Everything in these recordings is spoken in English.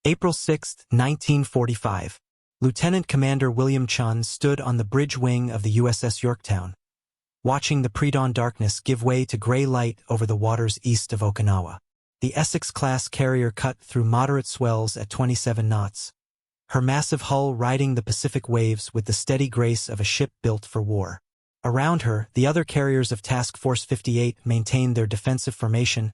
April 6, 1945. Lieutenant Commander William Chen stood on the bridge wing of the USS Yorktown, watching the pre-dawn darkness give way to gray light over the waters east of Okinawa. The Essex Class carrier cut through moderate swells at 27 knots, her massive hull riding the Pacific waves with the steady grace of a ship built for war. Around her, the other carriers of Task Force 58 maintained their defensive formation,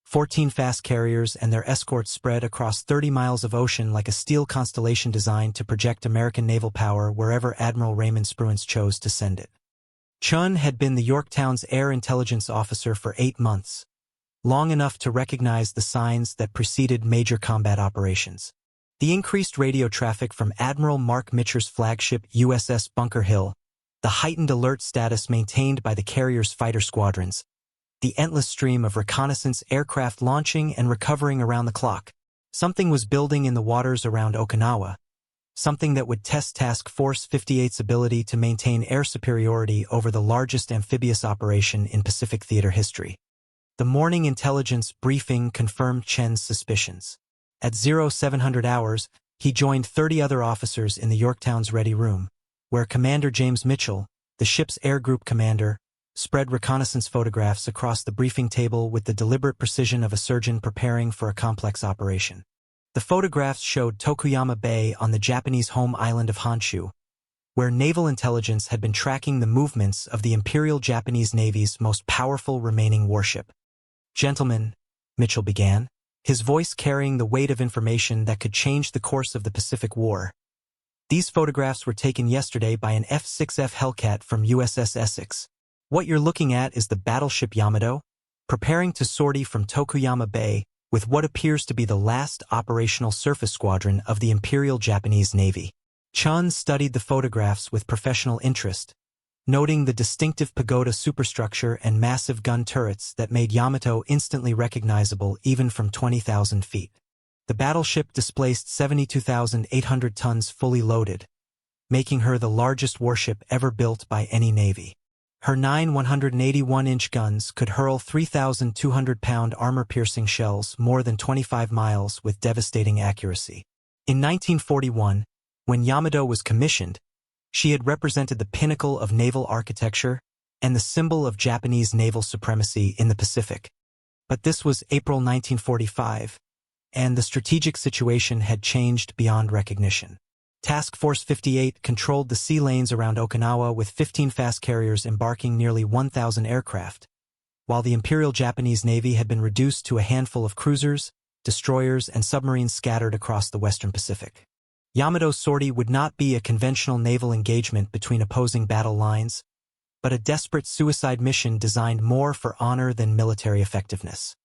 14 fast carriers and their escorts spread across 30 miles of ocean like a steel constellation designed to project American naval power wherever Admiral Raymond Spruance chose to send it. Chen had been the Yorktown's air intelligence officer for 8 months, long enough to recognize the signs that preceded major combat operations. The increased radio traffic from Admiral Marc Mitscher's flagship USS Bunker Hill, the heightened alert status maintained by the carrier's fighter squadrons, the endless stream of reconnaissance aircraft launching and recovering around the clock. Something was building in the waters around Okinawa, something that would test Task Force 58's ability to maintain air superiority over the largest amphibious operation in Pacific theater history. The morning intelligence briefing confirmed Chen's suspicions. At 0700 hours, he joined 30 other officers in the Yorktown's ready room, where Commander James Mitchell, the ship's air group commander, spread reconnaissance photographs across the briefing table with the deliberate precision of a surgeon preparing for a complex operation. The photographs showed Tokuyama Bay on the Japanese home island of Honshu, where naval intelligence had been tracking the movements of the Imperial Japanese Navy's most powerful remaining warship. "Gentlemen," Mitchell began, his voice carrying the weight of information that could change the course of the Pacific War. "These photographs were taken yesterday by an F-6F Hellcat from USS Essex. What you're looking at is the battleship Yamato, preparing to sortie from Tokuyama Bay with what appears to be the last operational surface squadron of the Imperial Japanese Navy." Chen studied the photographs with professional interest, noting the distinctive pagoda superstructure and massive gun turrets that made Yamato instantly recognizable even from 20,000 feet. The battleship displaced 72,800 tons fully loaded, making her the largest warship ever built by any navy. Her 9 181-inch guns could hurl 3,200-pound armor-piercing shells more than 25 miles with devastating accuracy. In 1941, when Yamato was commissioned, she had represented the pinnacle of naval architecture and the symbol of Japanese naval supremacy in the Pacific. But this was April 1945, and the strategic situation had changed beyond recognition. Task Force 58 controlled the sea lanes around Okinawa with 15 fast carriers embarking nearly 1,000 aircraft, while the Imperial Japanese Navy had been reduced to a handful of cruisers, destroyers, and submarines scattered across the Western Pacific. Yamato's sortie would not be a conventional naval engagement between opposing battle lines, but a desperate suicide mission designed more for honor than military effectiveness.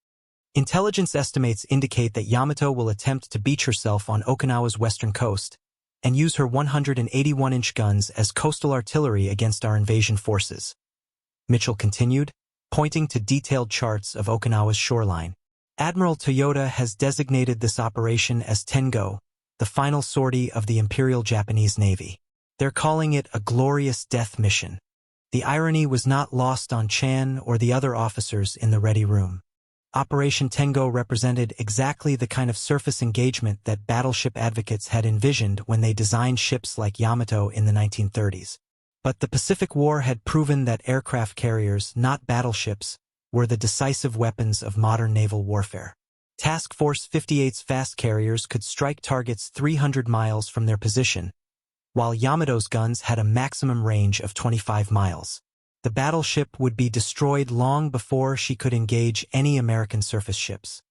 Intelligence estimates indicate that Yamato will attempt to beach herself on Okinawa's western coast and use her 181-inch guns as coastal artillery against our invasion forces. Mitchell continued, pointing to detailed charts of Okinawa's shoreline. Admiral Toyota has designated this operation as Tengo, the final sortie of the Imperial Japanese Navy. They're calling it a glorious death mission. The irony was not lost on Chan or the other officers in the ready room. Operation Tengo represented exactly the kind of surface engagement that battleship advocates had envisioned when they designed ships like Yamato in the 1930s. But the Pacific War had proven that aircraft carriers, not battleships, were the decisive weapons of modern naval warfare. Task Force 58's fast carriers could strike targets 300 miles from their position, while Yamato's guns had a maximum range of 25 miles. The battleship would be destroyed long before she could engage any American surface ships.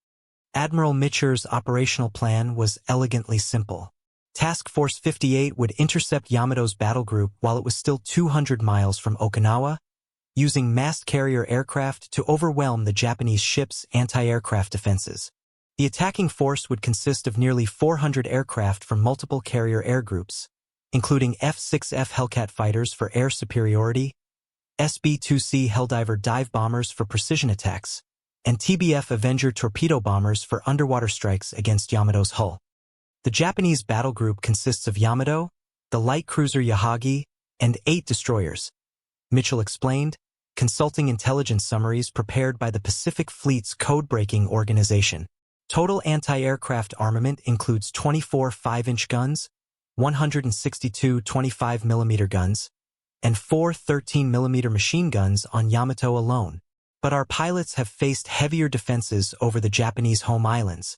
Admiral Mitscher's operational plan was elegantly simple. Task Force 58 would intercept Yamato's battle group while it was still 200 miles from Okinawa, using massed carrier aircraft to overwhelm the Japanese ship's anti-aircraft defenses. The attacking force would consist of nearly 400 aircraft from multiple carrier air groups, including F-6F Hellcat fighters for air superiority, SB-2C Helldiver dive bombers for precision attacks, and TBF Avenger torpedo bombers for underwater strikes against Yamato's hull. The Japanese battle group consists of Yamato, the light cruiser Yahagi, and 8 destroyers, Mitchell explained, consulting intelligence summaries prepared by the Pacific Fleet's code-breaking organization. Total anti-aircraft armament includes 24 5-inch guns, 162 25mm guns, and 4 13mm machine guns on Yamato alone. But our pilots have faced heavier defenses over the Japanese home islands,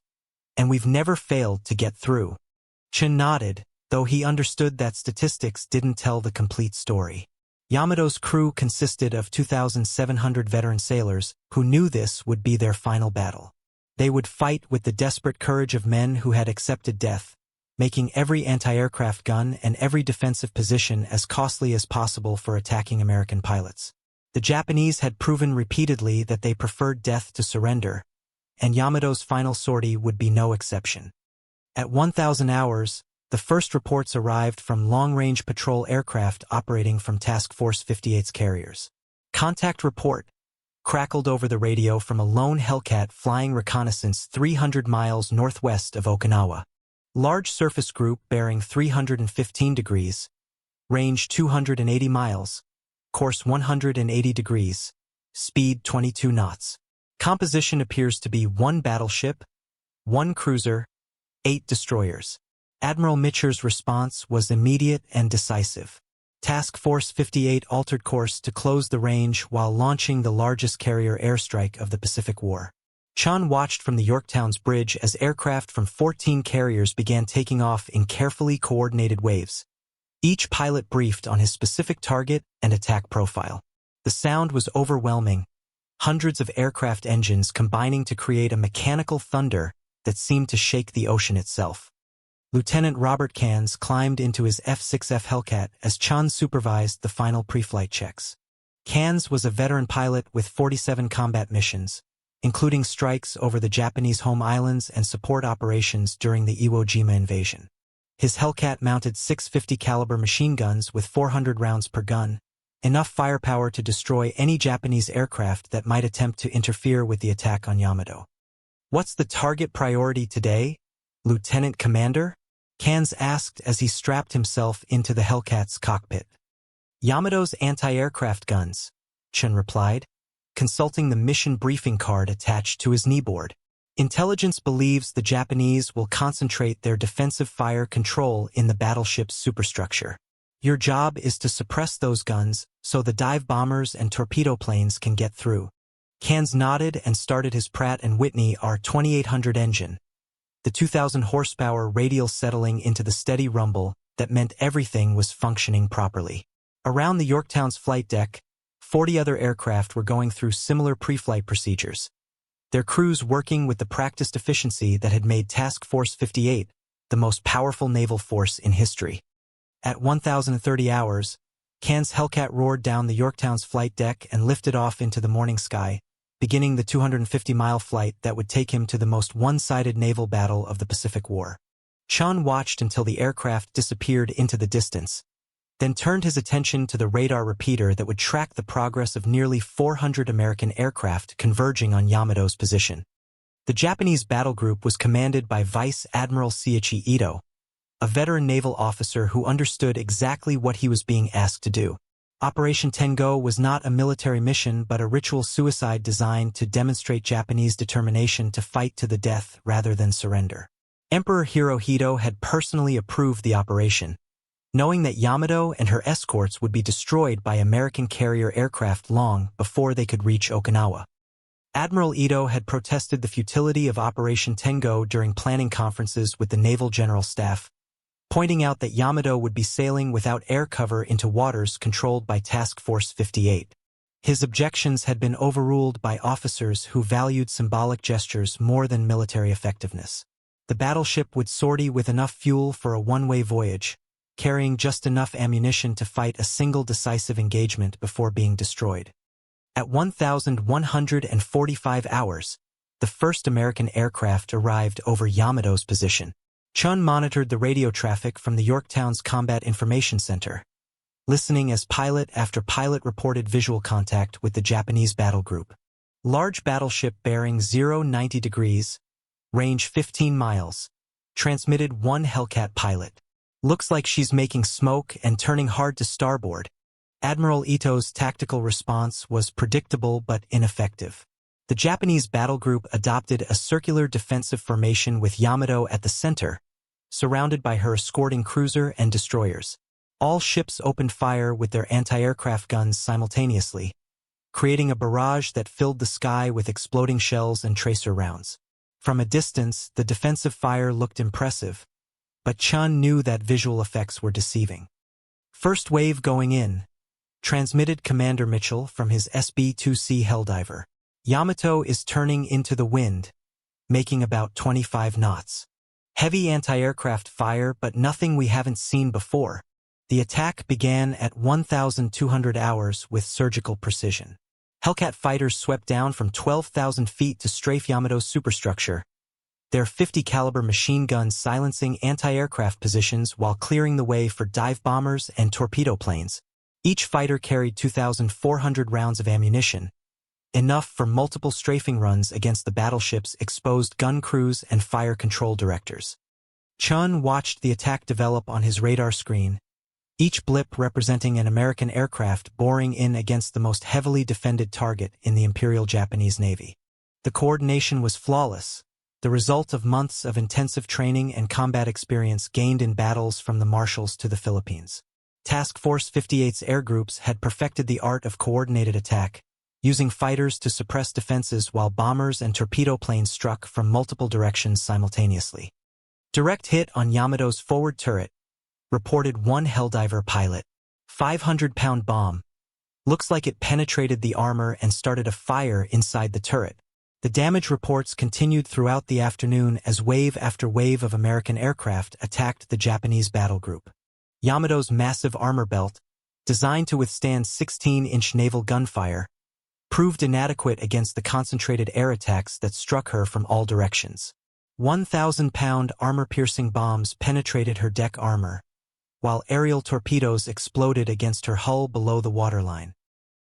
and we've never failed to get through. Chen nodded, though he understood that statistics didn't tell the complete story. Yamato's crew consisted of 2,700 veteran sailors who knew this would be their final battle. They would fight with the desperate courage of men who had accepted death, making every anti-aircraft gun and every defensive position as costly as possible for attacking American pilots. The Japanese had proven repeatedly that they preferred death to surrender, and Yamato's final sortie would be no exception. At 1,000 hours, the first reports arrived from long-range patrol aircraft operating from Task Force 58's carriers. Contact report crackled over the radio from a lone Hellcat flying reconnaissance 300 miles northwest of Okinawa. Large surface group bearing 315 degrees, range 280 miles, course 180 degrees, speed 22 knots. Composition appears to be 1 battleship, 1 cruiser, 8 destroyers. Admiral Mitscher's response was immediate and decisive. Task Force 58 altered course to close the range while launching the largest carrier airstrike of the Pacific War. Chen watched from the Yorktown's bridge as aircraft from 14 carriers began taking off in carefully coordinated waves. Each pilot briefed on his specific target and attack profile. The sound was overwhelming, hundreds of aircraft engines combining to create a mechanical thunder that seemed to shake the ocean itself. Lieutenant Robert Cairns climbed into his F-6F Hellcat as Chen supervised the final pre-flight checks. Cairns was a veteran pilot with 47 combat missions, including strikes over the Japanese home islands and support operations during the Iwo Jima invasion. His Hellcat mounted 650 caliber machine guns with 400 rounds per gun, enough firepower to destroy any Japanese aircraft that might attempt to interfere with the attack on Yamato. "What's the target priority today, Lieutenant Commander?" Cairns asked as he strapped himself into the Hellcat's cockpit. "Yamato's anti-aircraft guns," Chen replied, consulting the mission briefing card attached to his kneeboard. "Intelligence believes the Japanese will concentrate their defensive fire control in the battleship's superstructure. Your job is to suppress those guns so the dive bombers and torpedo planes can get through." Cairns nodded and started his Pratt & Whitney R2800 engine, the 2,000 horsepower radial settling into the steady rumble that meant everything was functioning properly. Around the Yorktown's flight deck, 40 other aircraft were going through similar pre-flight procedures, their crews working with the practiced efficiency that had made Task Force 58 the most powerful naval force in history. At 1,030 hours, Cairns' Hellcat roared down the Yorktown's flight deck and lifted off into the morning sky, beginning the 250-mile flight that would take him to the most one-sided naval battle of the Pacific War. Chen watched until the aircraft disappeared into the distance, then turned his attention to the radar repeater that would track the progress of nearly 400 American aircraft converging on Yamato's position. The Japanese battle group was commanded by Vice Admiral Seiichi Ito, a veteran naval officer who understood exactly what he was being asked to do. Operation Tengo was not a military mission but a ritual suicide designed to demonstrate Japanese determination to fight to the death rather than surrender. Emperor Hirohito had personally approved the operation, knowing that Yamato and her escorts would be destroyed by American carrier aircraft long before they could reach Okinawa. Admiral Ito had protested the futility of Operation Tengo during planning conferences with the Naval General Staff, pointing out that Yamato would be sailing without air cover into waters controlled by Task Force 58. His objections had been overruled by officers who valued symbolic gestures more than military effectiveness. The battleship would sortie with enough fuel for a one-way voyage, carrying just enough ammunition to fight a single decisive engagement before being destroyed. At 1,145 hours, the first American aircraft arrived over Yamato's position. Chen monitored the radio traffic from the Yorktown's Combat Information Center, listening as pilot after pilot reported visual contact with the Japanese battle group. Large battleship bearing 090 degrees, range 15 miles, transmitted 1 Hellcat pilot. "Looks like she's making smoke and turning hard to starboard." Admiral Ito's tactical response was predictable but ineffective. The Japanese battle group adopted a circular defensive formation with Yamato at the center, surrounded by her escorting cruiser and destroyers. All ships opened fire with their anti-aircraft guns simultaneously, creating a barrage that filled the sky with exploding shells and tracer rounds. From a distance, the defensive fire looked impressive, but Chen knew that visual effects were deceiving. First wave going in, transmitted Commander Mitchell from his SB-2C Helldiver. Yamato is turning into the wind, making about 25 knots. Heavy anti-aircraft fire, but nothing we haven't seen before. The attack began at 1,200 hours with surgical precision. Hellcat fighters swept down from 12,000 feet to strafe Yamato's superstructure, their 50-caliber machine guns silencing anti-aircraft positions while clearing the way for dive bombers and torpedo planes. Each fighter carried 2,400 rounds of ammunition, enough for multiple strafing runs against the battleship's exposed gun crews and fire control directors. Chen watched the attack develop on his radar screen, each blip representing an American aircraft boring in against the most heavily defended target in the Imperial Japanese Navy. The coordination was flawless, the result of months of intensive training and combat experience gained in battles from the Marshalls to the Philippines. Task Force 58's air groups had perfected the art of coordinated attack, using fighters to suppress defenses while bombers and torpedo planes struck from multiple directions simultaneously. Direct hit on Yamato's forward turret, reported one Helldiver pilot. 500-pound bomb. Looks like it penetrated the armor and started a fire inside the turret. The damage reports continued throughout the afternoon as wave after wave of American aircraft attacked the Japanese battle group. Yamato's massive armor belt, designed to withstand 16-inch naval gunfire, proved inadequate against the concentrated air attacks that struck her from all directions. 1,000-pound armor-piercing bombs penetrated her deck armor, while aerial torpedoes exploded against her hull below the waterline.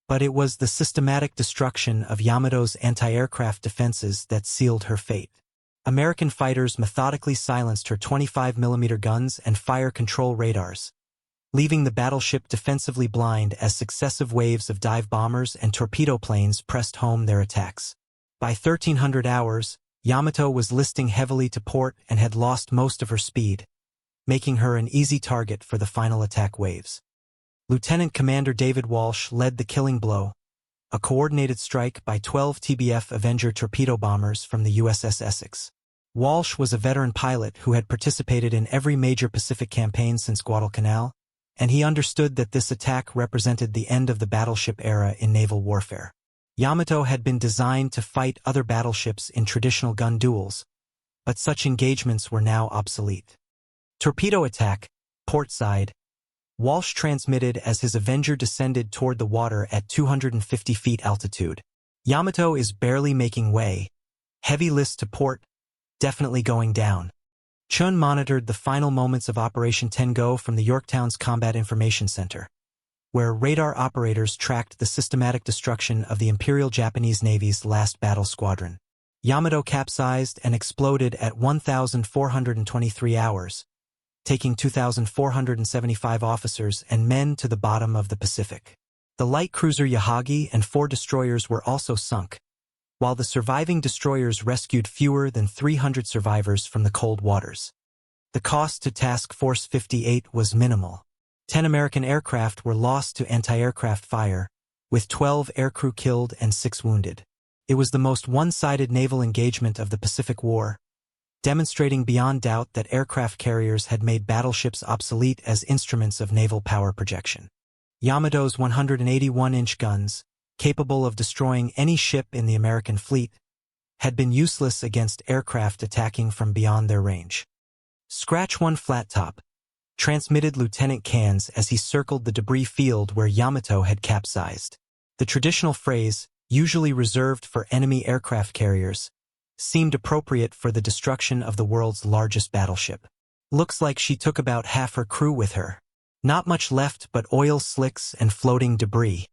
But it was the systematic destruction of Yamato's anti-aircraft defenses that sealed her fate. American fighters methodically silenced her 25mm guns and fire control radars, leaving the battleship defensively blind as successive waves of dive bombers and torpedo planes pressed home their attacks. By 1,300 hours, Yamato was listing heavily to port and had lost most of her speed, making her an easy target for the final attack waves. Lieutenant Commander David Walsh led the killing blow, a coordinated strike by 12 TBF Avenger torpedo bombers from the USS Essex. Walsh was a veteran pilot who had participated in every major Pacific campaign since Guadalcanal, and he understood that this attack represented the end of the battleship era in naval warfare. Yamato had been designed to fight other battleships in traditional gun duels, but such engagements were now obsolete. Torpedo attack, port side. Walsh transmitted as his Avenger descended toward the water at 250 feet altitude. Yamato is barely making way. Heavy list to port, definitely going down. Chen monitored the final moments of Operation Tengo from the Yorktown's Combat Information Center, where radar operators tracked the systematic destruction of the Imperial Japanese Navy's last battle squadron. Yamato capsized and exploded at 1,423 hours, taking 2,475 officers and men to the bottom of the Pacific. The light cruiser Yahagi and 4 destroyers were also sunk, while the surviving destroyers rescued fewer than 300 survivors from the cold waters. The cost to Task Force 58 was minimal. 10 American aircraft were lost to anti-aircraft fire, with 12 aircrew killed and 6 wounded. It was the most one-sided naval engagement of the Pacific War, demonstrating beyond doubt that aircraft carriers had made battleships obsolete as instruments of naval power projection. Yamato's 181-inch guns, capable of destroying any ship in the American fleet, had been useless against aircraft attacking from beyond their range. Scratch 1 flat top, transmitted Lieutenant Cairns as he circled the debris field where Yamato had capsized. The traditional phrase, usually reserved for enemy aircraft carriers, seemed appropriate for the destruction of the world's largest battleship. Looks like she took about half her crew with her. Not much left but oil slicks and floating debris.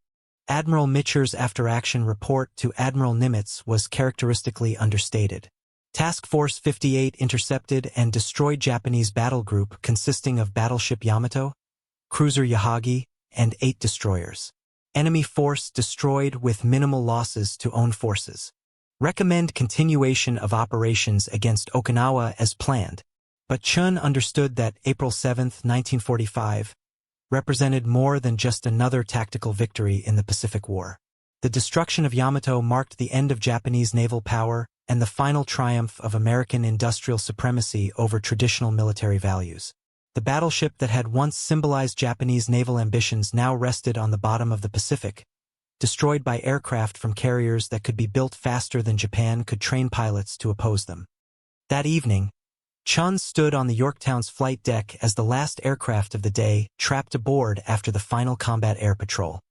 Admiral Mitscher's after-action report to Admiral Nimitz was characteristically understated. Task Force 58 intercepted and destroyed Japanese battle group consisting of battleship Yamato, cruiser Yahagi, and 8 destroyers. Enemy force destroyed with minimal losses to own forces. recommend continuation of operations against Okinawa as planned, but Chen understood that April 7, 1945, represented more than just another tactical victory in the Pacific War. The destruction of Yamato marked the end of Japanese naval power and the final triumph of American industrial supremacy over traditional military values. The battleship that had once symbolized Japanese naval ambitions now rested on the bottom of the Pacific, destroyed by aircraft from carriers that could be built faster than Japan could train pilots to oppose them. That evening, Chen stood on the Yorktown's flight deck as the last aircraft of the day trapped aboard after the final combat air patrol.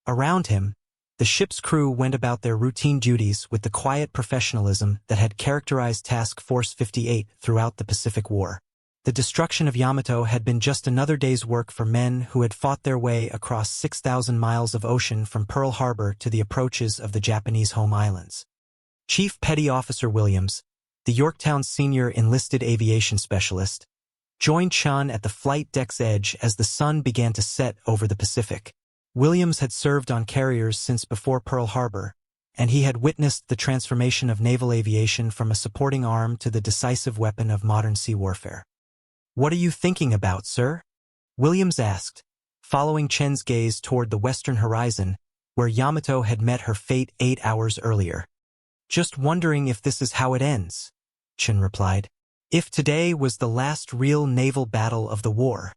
Around him, the ship's crew went about their routine duties with the quiet professionalism that had characterized Task Force 58 throughout the Pacific War. The destruction of Yamato had been just another day's work for men who had fought their way across 6,000 miles of ocean from Pearl Harbor to the approaches of the Japanese home islands. Chief Petty Officer Williams, the Yorktown's senior enlisted aviation specialist, joined Chen at the flight deck's edge as the sun began to set over the Pacific. Williams had served on carriers since before Pearl Harbor, and he had witnessed the transformation of naval aviation from a supporting arm to the decisive weapon of modern sea warfare. "What are you thinking about, sir?" Williams asked, following Chen's gaze toward the western horizon, where Yamato had met her fate 8 hours earlier. "Just wondering if this is how it ends," Chen replied. If today was the last real naval battle of the war.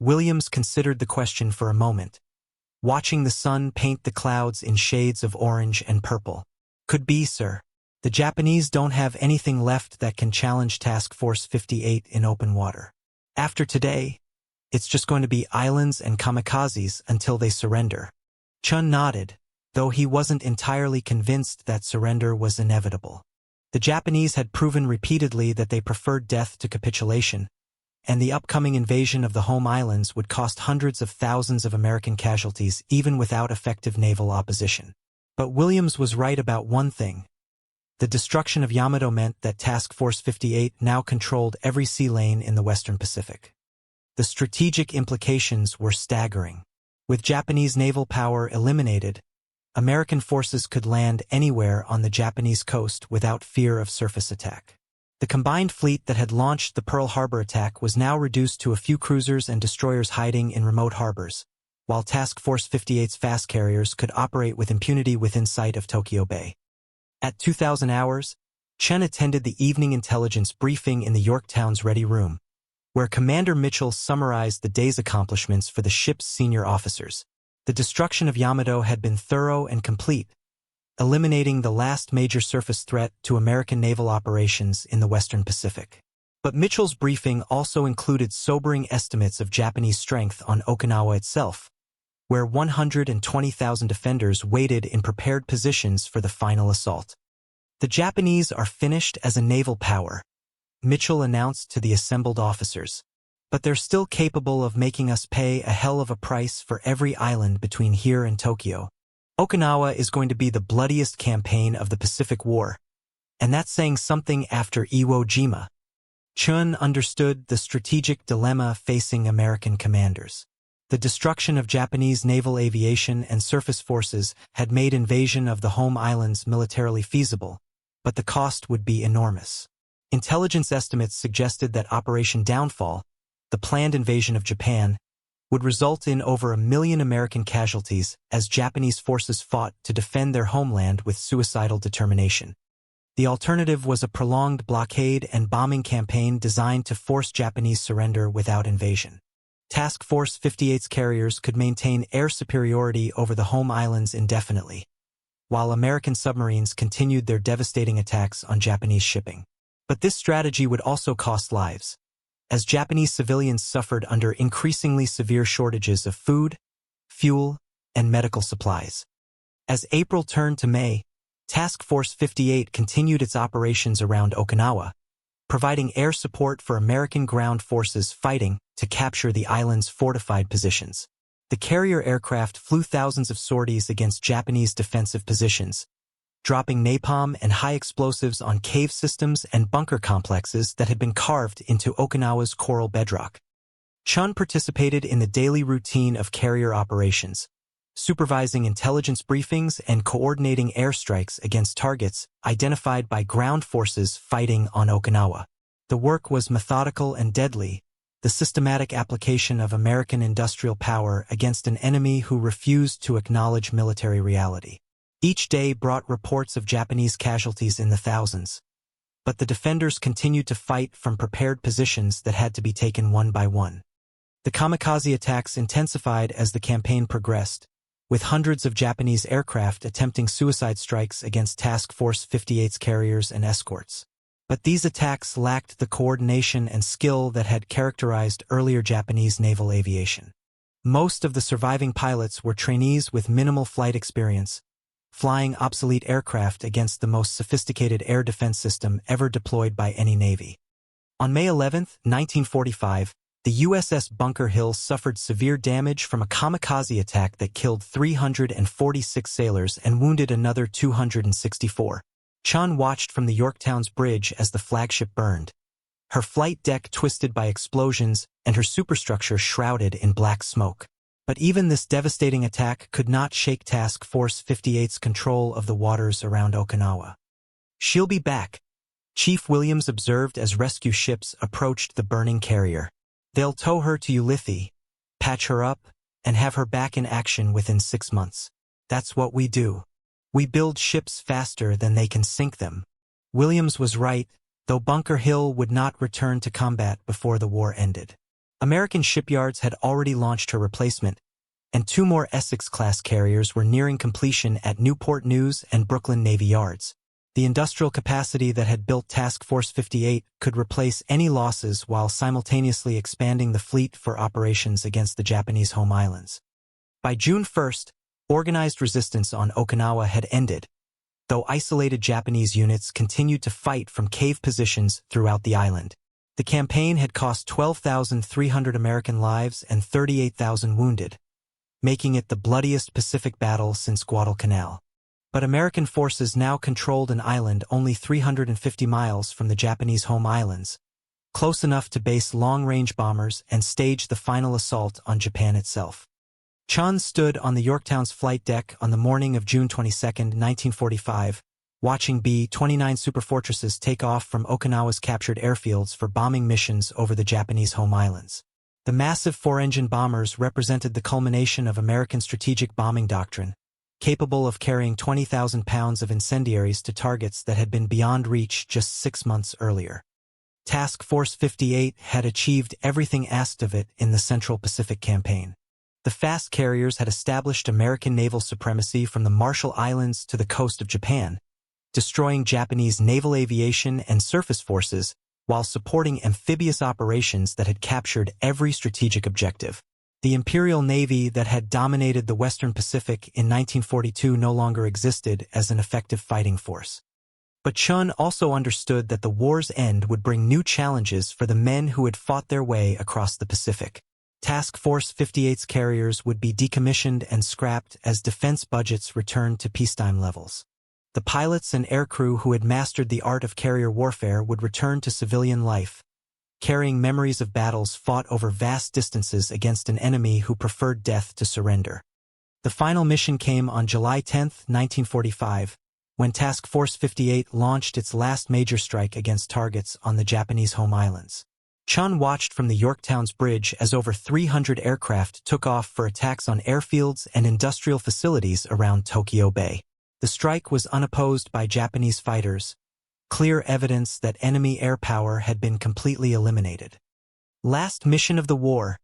Williams considered the question for a moment, watching the sun paint the clouds in shades of orange and purple. "Could be, sir. The Japanese don't have anything left that can challenge Task Force 58 in open water. After today, it's just going to be islands and kamikazes until they surrender." Chen nodded, though he wasn't entirely convinced that surrender was inevitable. The Japanese had proven repeatedly that they preferred death to capitulation, and the upcoming invasion of the home islands would cost hundreds of thousands of American casualties even without effective naval opposition. But Williams was right about one thing. The destruction of Yamato meant that Task Force 58 now controlled every sea lane in the Western Pacific. The strategic implications were staggering. With Japanese naval power eliminated, American forces could land anywhere on the Japanese coast without fear of surface attack. The combined fleet that had launched the Pearl Harbor attack was now reduced to a few cruisers and destroyers hiding in remote harbors, while Task Force 58's fast carriers could operate with impunity within sight of Tokyo Bay. At 2000 hours, Chen attended the evening intelligence briefing in the Yorktown's ready room, where Commander Mitchell summarized the day's accomplishments for the ship's senior officers. The destruction of Yamato had been thorough and complete, eliminating the last major surface threat to American naval operations in the Western Pacific. But Mitchell's briefing also included sobering estimates of Japanese strength on Okinawa itself, where 120,000 defenders waited in prepared positions for the final assault. "The Japanese are finished as a naval power," Mitchell announced to the assembled officers. "But they're still capable of making us pay a hell of a price for every island between here and Tokyo. Okinawa is going to be the bloodiest campaign of the Pacific War, and that's saying something after Iwo Jima." Chen understood the strategic dilemma facing American commanders. The destruction of Japanese naval aviation and surface forces had made invasion of the home islands militarily feasible, but the cost would be enormous. Intelligence estimates suggested that Operation Downfall, the planned invasion of Japan, would result in over 1 million American casualties as Japanese forces fought to defend their homeland with suicidal determination. The alternative was a prolonged blockade and bombing campaign designed to force Japanese surrender without invasion. Task Force 58's carriers could maintain air superiority over the home islands indefinitely, while American submarines continued their devastating attacks on Japanese shipping. But this strategy would also cost lives, as Japanese civilians suffered under increasingly severe shortages of food, fuel, and medical supplies. As April turned to May, Task Force 58 continued its operations around Okinawa, providing air support for American ground forces fighting to capture the island's fortified positions. The carrier aircraft flew thousands of sorties against Japanese defensive positions, dropping napalm and high explosives on cave systems and bunker complexes that had been carved into Okinawa's coral bedrock. Chen participated in the daily routine of carrier operations, supervising intelligence briefings and coordinating airstrikes against targets identified by ground forces fighting on Okinawa. The work was methodical and deadly, the systematic application of American industrial power against an enemy who refused to acknowledge military reality. Each day brought reports of Japanese casualties in the thousands, but the defenders continued to fight from prepared positions that had to be taken one by one. The kamikaze attacks intensified as the campaign progressed, with hundreds of Japanese aircraft attempting suicide strikes against Task Force 58's carriers and escorts. But these attacks lacked the coordination and skill that had characterized earlier Japanese naval aviation. Most of the surviving pilots were trainees with minimal flight experience, flying obsolete aircraft against the most sophisticated air defense system ever deployed by any navy. On May 11, 1945, the USS Bunker Hill suffered severe damage from a kamikaze attack that killed 346 sailors and wounded another 264. Chen watched from the Yorktown's bridge as the flagship burned, her flight deck twisted by explosions and her superstructure shrouded in black smoke. But even this devastating attack could not shake Task Force 58's control of the waters around Okinawa. "She'll be back," Chief Williams observed as rescue ships approached the burning carrier. "They'll tow her to Ulithi, patch her up, and have her back in action within 6 months. That's what we do. We build ships faster than they can sink them." Williams was right, though Bunker Hill would not return to combat before the war ended. American shipyards had already launched her replacement, and 2 more Essex Class carriers were nearing completion at Newport News and Brooklyn Navy Yards. The industrial capacity that had built Task Force 58 could replace any losses while simultaneously expanding the fleet for operations against the Japanese home islands. By June 1st, organized resistance on Okinawa had ended, though isolated Japanese units continued to fight from cave positions throughout the island. The campaign had cost 12,300 American lives and 38,000 wounded, making it the bloodiest Pacific battle since Guadalcanal. But American forces now controlled an island only 350 miles from the Japanese home islands, close enough to base long-range bombers and stage the final assault on Japan itself. Chen stood on the Yorktown's flight deck on the morning of June 22, 1945, watching B-29 superfortresses take off from Okinawa's captured airfields for bombing missions over the Japanese home islands. The massive 4-engine bombers represented the culmination of American strategic bombing doctrine, capable of carrying 20,000 pounds of incendiaries to targets that had been beyond reach just 6 months earlier. Task Force 58 had achieved everything asked of it in the Central Pacific Campaign. The fast carriers had established American naval supremacy from the Marshall Islands to the coast of Japan, destroying Japanese naval aviation and surface forces while supporting amphibious operations that had captured every strategic objective. The Imperial Navy that had dominated the Western Pacific in 1942 no longer existed as an effective fighting force. But Chen also understood that the war's end would bring new challenges for the men who had fought their way across the Pacific. Task Force 58's carriers would be decommissioned and scrapped as defense budgets returned to peacetime levels. The pilots and aircrew who had mastered the art of carrier warfare would return to civilian life, carrying memories of battles fought over vast distances against an enemy who preferred death to surrender. The final mission came on July 10, 1945, when Task Force 58 launched its last major strike against targets on the Japanese home islands. Chen watched from the Yorktown's bridge as over 300 aircraft took off for attacks on airfields and industrial facilities around Tokyo Bay. The strike was unopposed by Japanese fighters, clear evidence that enemy air power had been completely eliminated. "Last mission of the war,"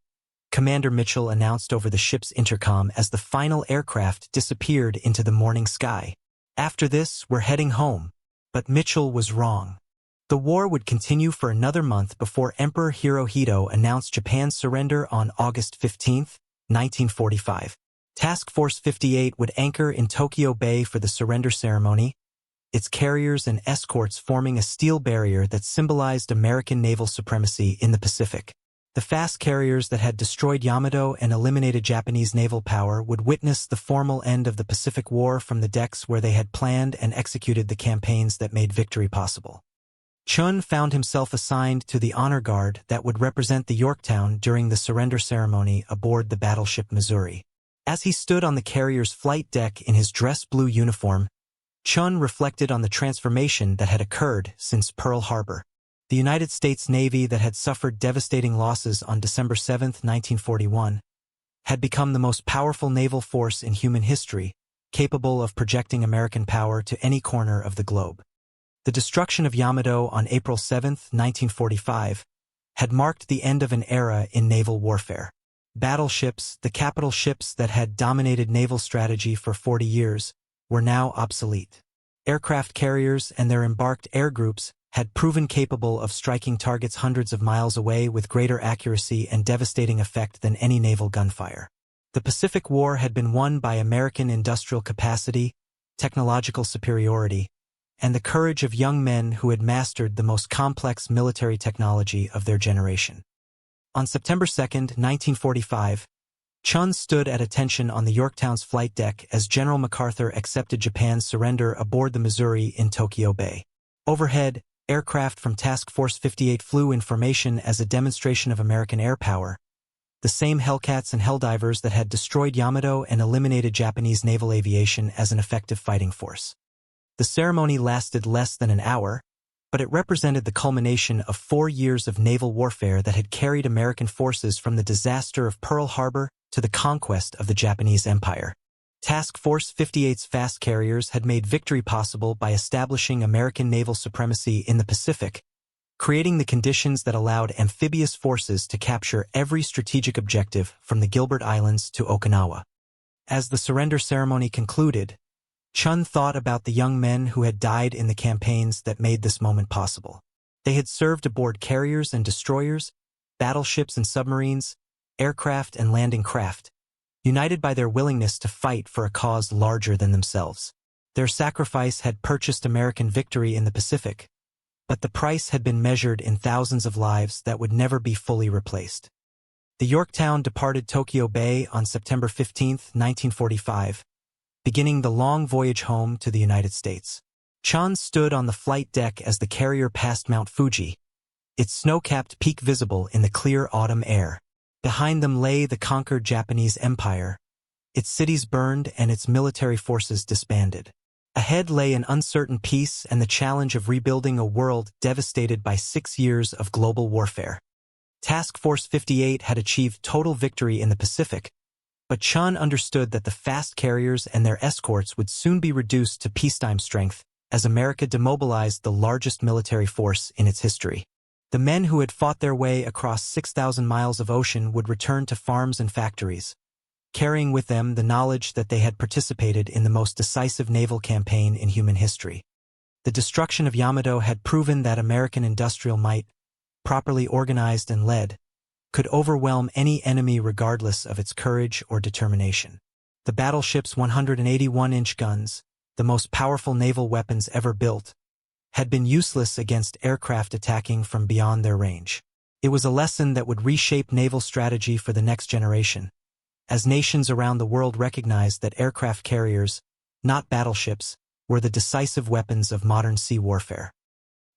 Commander Mitchell announced over the ship's intercom as the final aircraft disappeared into the morning sky. "After this, we're heading home." But Mitchell was wrong. The war would continue for another month before Emperor Hirohito announced Japan's surrender on August 15, 1945. Task Force 58 would anchor in Tokyo Bay for the surrender ceremony, its carriers and escorts forming a steel barrier that symbolized American naval supremacy in the Pacific. The fast carriers that had destroyed Yamato and eliminated Japanese naval power would witness the formal end of the Pacific War from the decks where they had planned and executed the campaigns that made victory possible. Chen found himself assigned to the honor guard that would represent the Yorktown during the surrender ceremony aboard the battleship Missouri. As he stood on the carrier's flight deck in his dress blue uniform, Chen reflected on the transformation that had occurred since Pearl Harbor. The United States Navy that had suffered devastating losses on December 7, 1941, had become the most powerful naval force in human history, capable of projecting American power to any corner of the globe. The destruction of Yamato on April 7, 1945, had marked the end of an era in naval warfare. Battleships, the capital ships that had dominated naval strategy for 40 years, were now obsolete. Aircraft carriers and their embarked air groups had proven capable of striking targets hundreds of miles away with greater accuracy and devastating effect than any naval gunfire. The Pacific War had been won by American industrial capacity, technological superiority, and the courage of young men who had mastered the most complex military technology of their generation. On September 2, 1945, Chen stood at attention on the Yorktown's flight deck as General MacArthur accepted Japan's surrender aboard the Missouri in Tokyo Bay. Overhead, aircraft from Task Force 58 flew in formation as a demonstration of American air power, the same Hellcats and Helldivers that had destroyed Yamato and eliminated Japanese naval aviation as an effective fighting force. The ceremony lasted less than an hour, but it represented the culmination of 4 years of naval warfare that had carried American forces from the disaster of Pearl Harbor to the conquest of the Japanese Empire. Task Force 58's fast carriers had made victory possible by establishing American naval supremacy in the Pacific, creating the conditions that allowed amphibious forces to capture every strategic objective from the Gilbert Islands to Okinawa. As the surrender ceremony concluded, Chen thought about the young men who had died in the campaigns that made this moment possible. They had served aboard carriers and destroyers, battleships and submarines, aircraft and landing craft, united by their willingness to fight for a cause larger than themselves. Their sacrifice had purchased American victory in the Pacific, but the price had been measured in thousands of lives that would never be fully replaced. The Yorktown departed Tokyo Bay on September 15, 1945, beginning the long voyage home to the United States. Chen stood on the flight deck as the carrier passed Mount Fuji, its snow-capped peak visible in the clear autumn air. Behind them lay the conquered Japanese Empire, its cities burned and its military forces disbanded. Ahead lay an uncertain peace and the challenge of rebuilding a world devastated by 6 years of global warfare. Task Force 58 had achieved total victory in the Pacific, but Chen understood that the fast carriers and their escorts would soon be reduced to peacetime strength as America demobilized the largest military force in its history. The men who had fought their way across 6,000 miles of ocean would return to farms and factories, carrying with them the knowledge that they had participated in the most decisive naval campaign in human history. The destruction of Yamato had proven that American industrial might, properly organized and led, could overwhelm any enemy regardless of its courage or determination. The battleship's 181-inch guns, the most powerful naval weapons ever built, had been useless against aircraft attacking from beyond their range. It was a lesson that would reshape naval strategy for the next generation, as nations around the world recognized that aircraft carriers, not battleships, were the decisive weapons of modern sea warfare.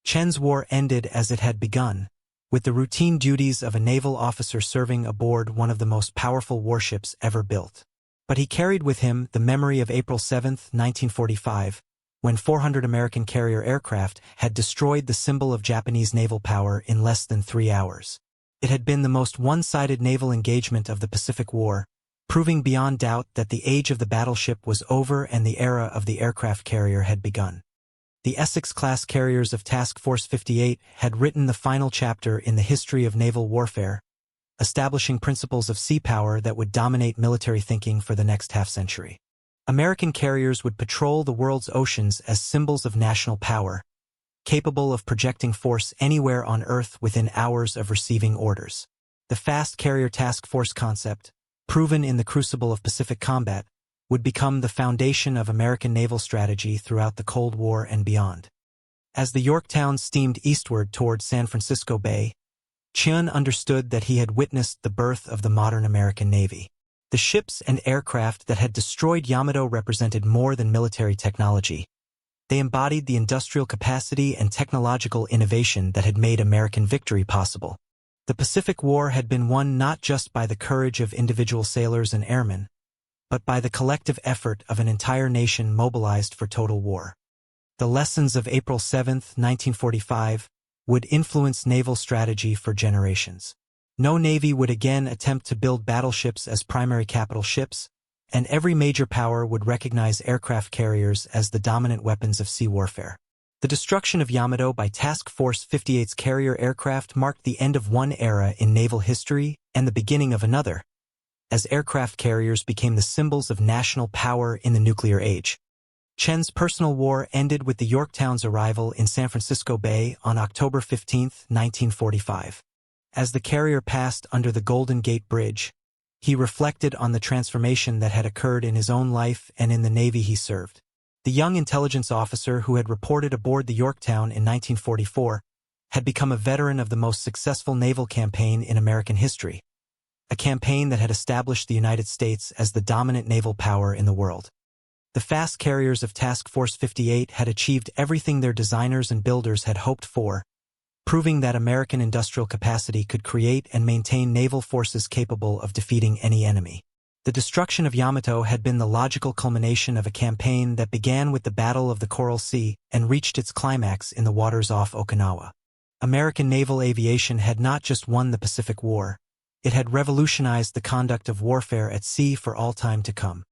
Chen's war ended as it had begun, with the routine duties of a naval officer serving aboard one of the most powerful warships ever built. But he carried with him the memory of April 7, 1945, when 400 American carrier aircraft had destroyed the symbol of Japanese naval power in less than 3 hours. It had been the most one-sided naval engagement of the Pacific War, proving beyond doubt that the age of the battleship was over and the era of the aircraft carrier had begun. The Essex Class carriers of Task Force 58 had written the final chapter in the history of naval warfare, establishing principles of sea power that would dominate military thinking for the next half-century. American carriers would patrol the world's oceans as symbols of national power, capable of projecting force anywhere on Earth within hours of receiving orders. The fast carrier task force concept, proven in the crucible of Pacific combat, would become the foundation of American naval strategy throughout the Cold War and beyond. As the Yorktown steamed eastward toward San Francisco Bay, Chen understood that he had witnessed the birth of the modern American Navy. The ships and aircraft that had destroyed Yamato represented more than military technology. They embodied the industrial capacity and technological innovation that had made American victory possible. The Pacific War had been won not just by the courage of individual sailors and airmen, but by the collective effort of an entire nation mobilized for total war. The lessons of April 7, 1945, would influence naval strategy for generations. No navy would again attempt to build battleships as primary capital ships, and every major power would recognize aircraft carriers as the dominant weapons of sea warfare. The destruction of Yamato by Task Force 58's carrier aircraft marked the end of one era in naval history and the beginning of another, as aircraft carriers became the symbols of national power in the nuclear age. Chen's personal war ended with the Yorktown's arrival in San Francisco Bay on October 15, 1945. As the carrier passed under the Golden Gate Bridge, he reflected on the transformation that had occurred in his own life and in the Navy he served. The young intelligence officer who had reported aboard the Yorktown in 1944 had become a veteran of the most successful naval campaign in American history, a campaign that had established the United States as the dominant naval power in the world. The fast carriers of Task Force 58 had achieved everything their designers and builders had hoped for, proving that American industrial capacity could create and maintain naval forces capable of defeating any enemy. The destruction of Yamato had been the logical culmination of a campaign that began with the Battle of the Coral Sea and reached its climax in the waters off Okinawa. American naval aviation had not just won the Pacific War, it had revolutionized the conduct of warfare at sea for all time to come.